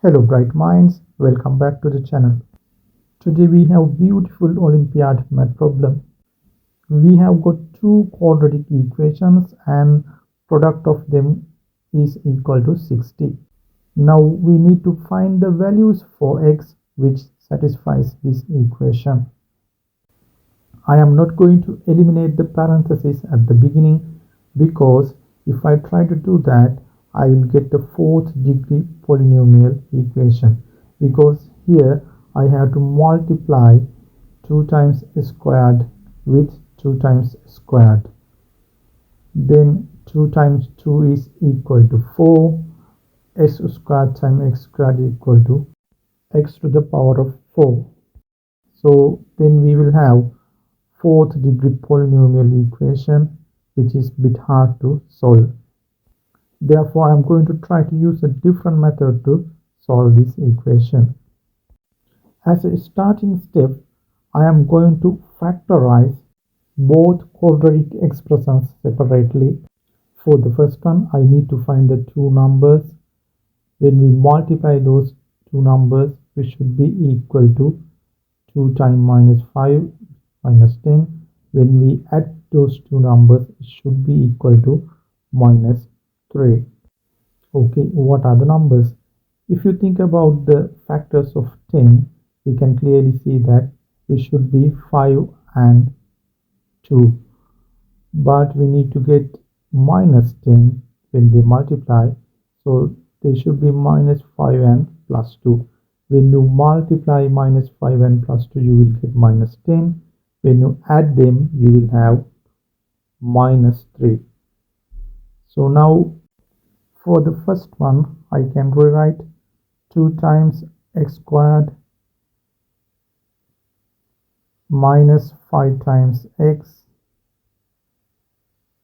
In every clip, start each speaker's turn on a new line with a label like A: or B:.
A: Hello bright minds, welcome back to the channel. Today we have beautiful Olympiad math problem. We have got two quadratic equations and product of them is equal to 60. Now we need to find the values for x which satisfies this equation. I am not going to eliminate the parentheses at the beginning because if I try to do that, I will get the fourth degree polynomial equation because here I have to multiply 2 times squared with 2 times squared. Then 2 times 2 is equal to 4. X squared times x squared is equal to x to the power of 4. So then we will have fourth degree polynomial equation, which is a bit hard to solve. Therefore, I am going to try to use a different method to solve this equation. As a starting step, I am going to factorize both quadratic expressions separately. For the first one, I need to find the two numbers. When we multiply those two numbers, which should be equal to 2 times minus 5 minus 10. When we add those two numbers, it should be equal to minus 3. Okay, what are the numbers? If you think about the factors of 10, we can clearly see that it should be 5 and 2. But we need to get minus 10 when they multiply. So they should be minus 5 and plus 2. When you multiply minus 5 and plus 2, you will get minus 10. When you add them, you will have minus 3. So now for the first one, I can rewrite 2 times x squared minus 5 times x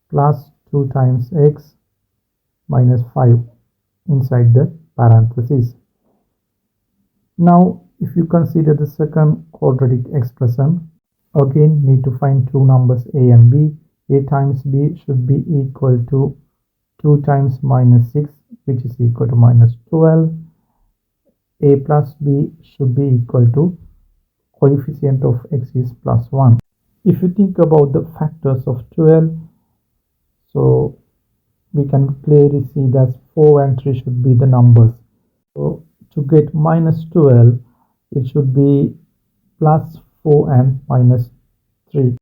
A: plus 2 times x minus 5 inside the parentheses. Now if you consider the second quadratic expression, again need to find two numbers a and b. A times b should be equal to 2 times minus 6, which is equal to minus 12. A plus b should be equal to coefficient of x is plus 1. If you think about the factors of 12, so we can clearly see that 4 and 3 should be the numbers. So to get minus 12, it should be plus 4 and minus 3.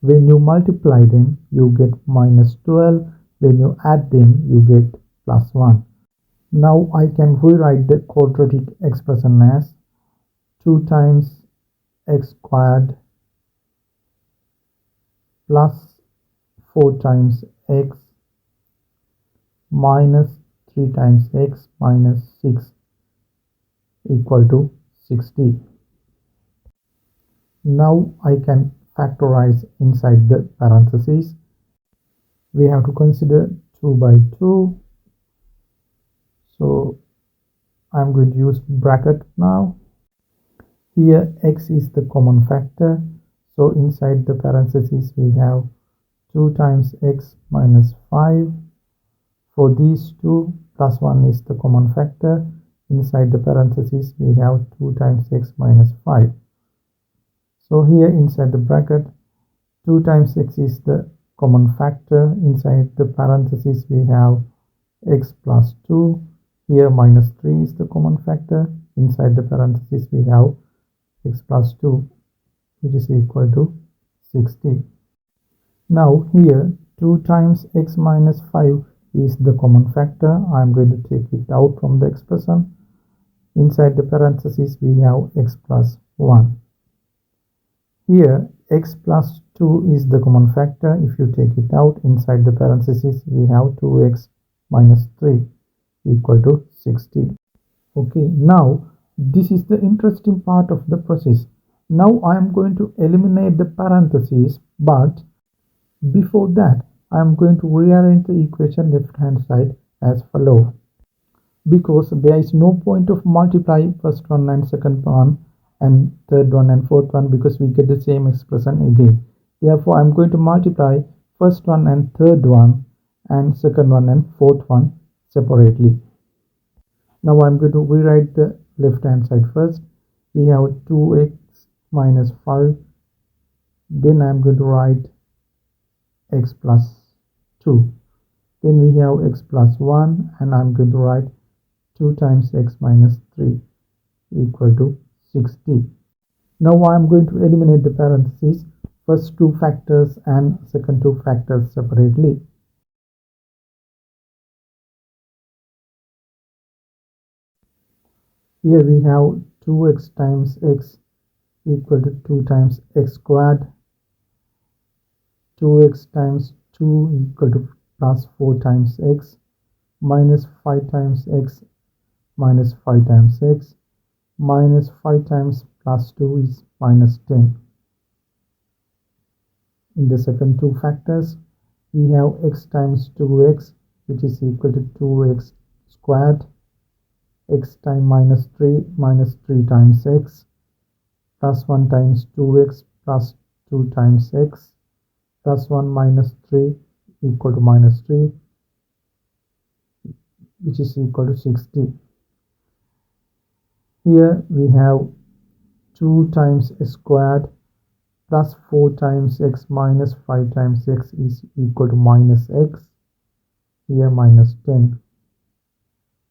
A: When you multiply them, you get minus 12. When you add them, you get plus 1. Now I can rewrite the quadratic expression as 2 times x squared plus 4 times x minus 3 times x minus 6 equal to 60. Now I can factorize inside the parentheses. We have to consider 2 by 2. So I'm going to use bracket now. Here x is the common factor. So inside the parentheses we have 2 times x minus 5. For these two, plus 1 is the common factor. Inside the parentheses we have 2 times x minus 5. So here inside the bracket, 2 times x is the common factor. Inside the parentheses we have x plus 2. Here minus 3 is the common factor. Inside the parentheses we have x plus 2, which is equal to 60. Now here 2 times x minus 5 is the common factor. I am going to take it out from the expression. Inside the parentheses we have x plus 1. Here x plus 2 is the common factor. If you take it out, inside the parentheses we have 2x minus 3 equal to 60. Okay, now this is the interesting part of the process. Now I am going to eliminate the parentheses, but before that I am going to rearrange the equation left hand side as follows, because there is no point of multiply first one and second one and third one and fourth one, because we get the same expression again. Therefore I am going to multiply first one and third one and second one and fourth one separately. Now I'm going to rewrite the left hand side first. We have 2x minus 5. Then I'm going to write x plus 2. Then we have x plus 1, and I'm going to write 2 times x minus 3 equal to 60. Now I'm going to eliminate the parentheses, first two factors and second two factors separately. Here we have 2x times x equal to 2 times x squared. 2x times 2 equal to plus 4 times x, minus 5 times x minus 5 times x, minus 5 times plus 2 is minus 10. In the second two factors, we have x times 2x, which is equal to 2x squared, x times minus 3 times x, plus 1 times 2x plus 2 times x, plus 1 minus 3 equal to minus 3, which is equal to 60. Here we have 2 times x squared plus 4 times x minus 5 times x is equal to minus x, here minus 10.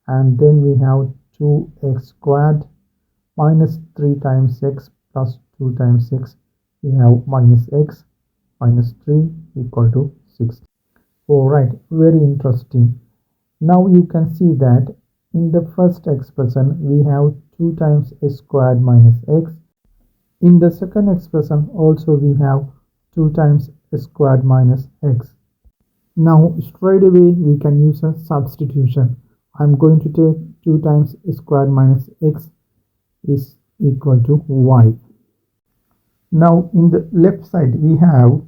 A: And then we have 2x squared minus 3 times x plus 2 times x, we have minus x minus 3 equal to 60. Alright, very interesting. Now you can see that in the first expression we have 2 times x squared minus x. In the second expression also we have 2 times x squared minus x. Now straight away we can use a substitution. I'm going to take 2 times x squared minus x is equal to y. Now in the left side we have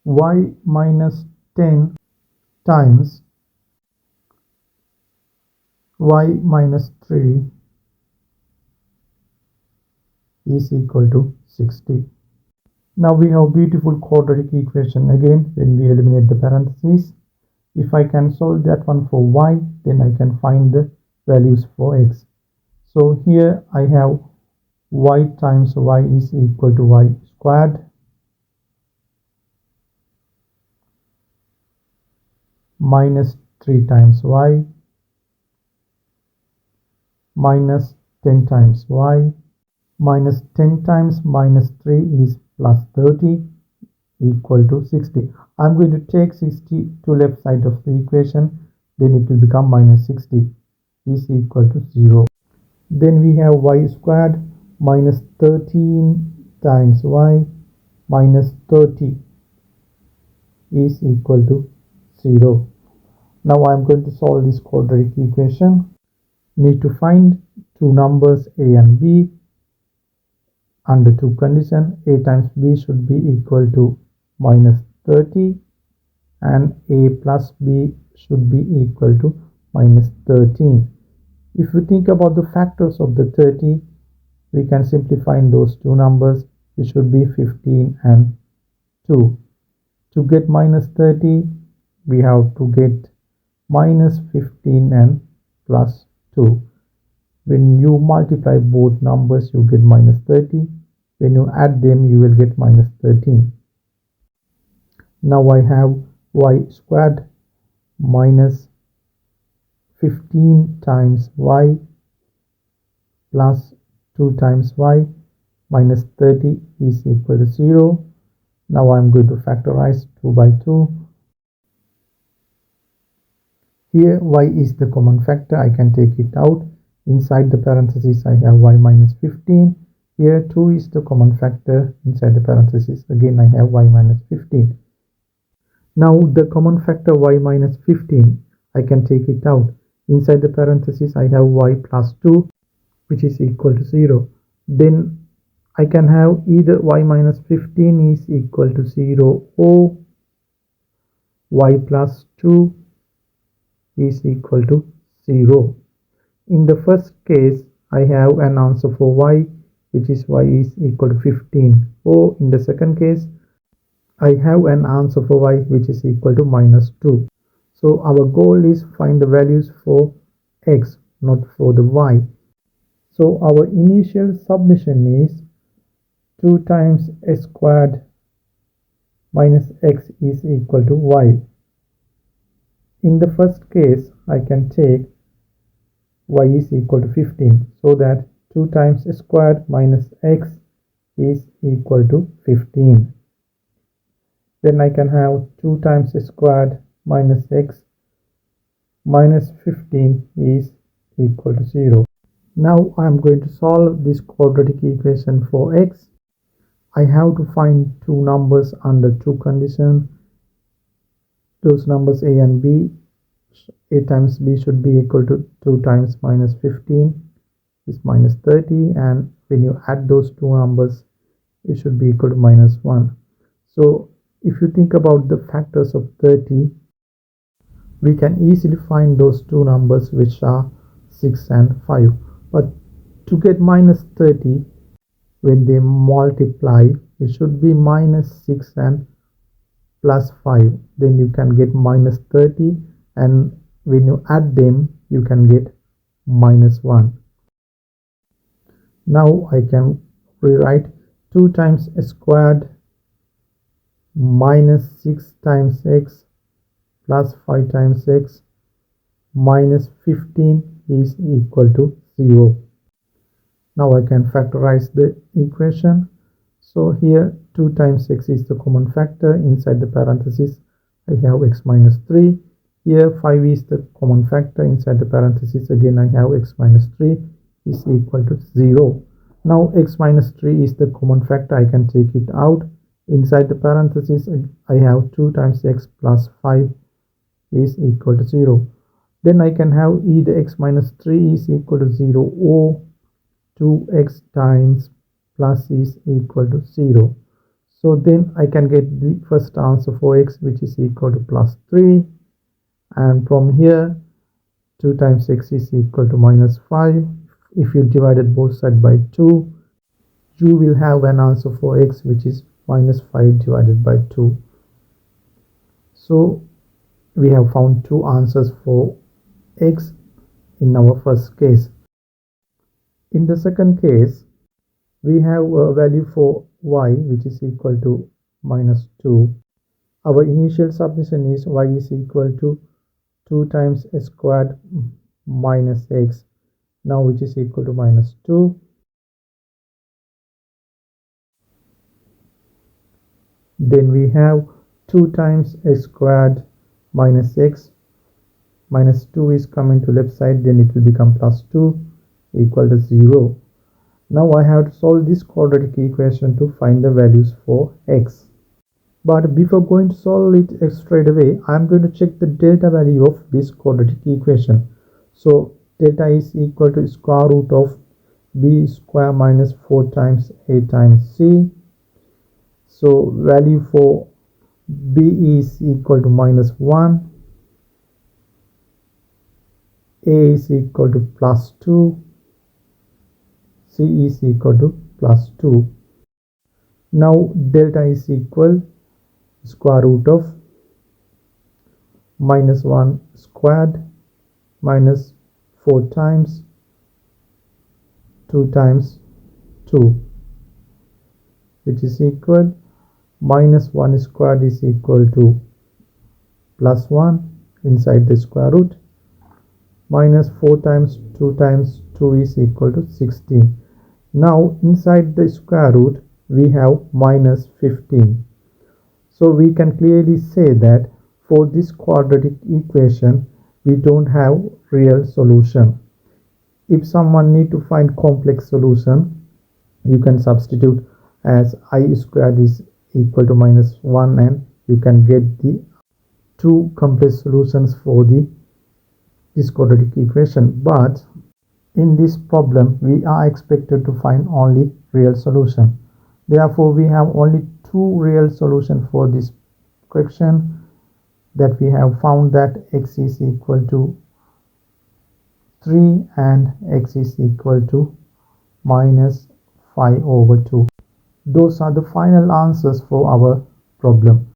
A: y minus 10 times y minus 3 is equal to 60. Now we have beautiful quadratic equation again when we eliminate the parentheses. If I can solve that one for y, then I can find the values for x. So here I have y times y is equal to y squared minus 3 times y minus 10 times y minus 10 times minus 3 is plus 30 equal to 60. I'm going to take 60 to left side of the equation, then it will become minus 60 is equal to 0. Then we have y squared minus 13 times y minus 30 is equal to 0. Now I'm going to solve this quadratic equation. Need to find two numbers a and b under two conditions. A times b should be equal to minus 30 and a plus b should be equal to minus 13. If you think about the factors of the 30, we can simply find those two numbers. It should be 15 and 2. To get minus 30, we have to get minus 15 and plus 2. When you multiply both numbers, you get minus 30. When you add them, you will get minus 13. Now I have y squared minus 15 times y plus 2 times y minus 30 is equal to 0. Now I'm going to factorize 2 by 2. Here y is the common factor. I can take it out. Inside the parentheses I have y minus 15. Here 2 is the common factor. Inside the parentheses again I have y minus 15. Now the common factor y minus 15, I can take it out. Inside the parentheses I have y plus 2, which is equal to 0. Then I can have either y minus 15 is equal to 0 or y plus 2 is equal to 0. In the first case, I have an answer for y, which is y is equal to 15. Or in the second case, I have an answer for y, which is equal to minus 2. So our goal is find the values for x, not for the y. So our initial submission is 2 times x squared minus x is equal to y. In the first case, I can take y is equal to 15, so that 2 times x squared minus x is equal to 15. Then I can have 2 times x squared minus x minus 15 is equal to 0. Now I am going to solve this quadratic equation for x. I have to find two numbers under two conditions. Those numbers a and b. A times b should be equal to 2 times minus 15 is minus 30, and when you add those two numbers, it should be equal to minus 1. So if you think about the factors of 30, we can easily find those two numbers, which are 6 and 5. But to get minus 30, when they multiply, it should be minus 6 and plus 5. Then you can get minus 30, and when you add them, you can get minus 1. Now I can rewrite 2 times x squared minus 6 times x plus 5 times x minus 15 is equal to 0. Now I can factorize the equation. So here 2 times x is the common factor. Inside the parenthesis I have x minus 3. Here 5 is the common factor. Inside the parenthesis again I have x minus 3 is equal to 0. Now x minus 3 is the common factor. I can take it out. Inside the parenthesis I have 2 times x plus 5 is equal to 0. Then I can have either x minus 3 is equal to 0 or 2x times plus is equal to 0. So then I can get the first answer for x, which is equal to plus 3. And from here 2 times x is equal to minus 5. If you divided both sides by 2, you will have an answer for x, which is minus 5 divided by 2. So we have found two answers for x in our first case. In the second case, we have a value for y, which is equal to minus 2. Our initial submission is y is equal to 2 times x squared minus x, now which is equal to minus 2. Then we have 2 times x squared minus x, minus 2 is coming to left side, then it will become plus 2 equal to 0. Now I have to solve this quadratic equation to find the values for x. But before going to solve it straight away, I am going to check the delta value of this quadratic equation. So delta is equal to square root of b square minus 4 times a times c. So value for b is equal to minus 1, a is equal to plus 2, c is equal to plus 2. Now delta is equal square root of minus 1 squared minus 4 times 2 times 2, which is equal minus 1 squared is equal to plus 1 inside the square root, minus 4 times 2 is equal to 16. Now inside the square root we have minus 15. So we can clearly say that for this quadratic equation we don't have real solution. If someone need to find complex solution, you can substitute as I squared is equal to minus 1, and you can get the two complex solutions for this quadratic equation. But in this problem we are expected to find only real solution. Therefore we have only two real solutions for this question, that we have found that x is equal to 3 and x is equal to minus 5 over 2. Those are the final answers for our problem.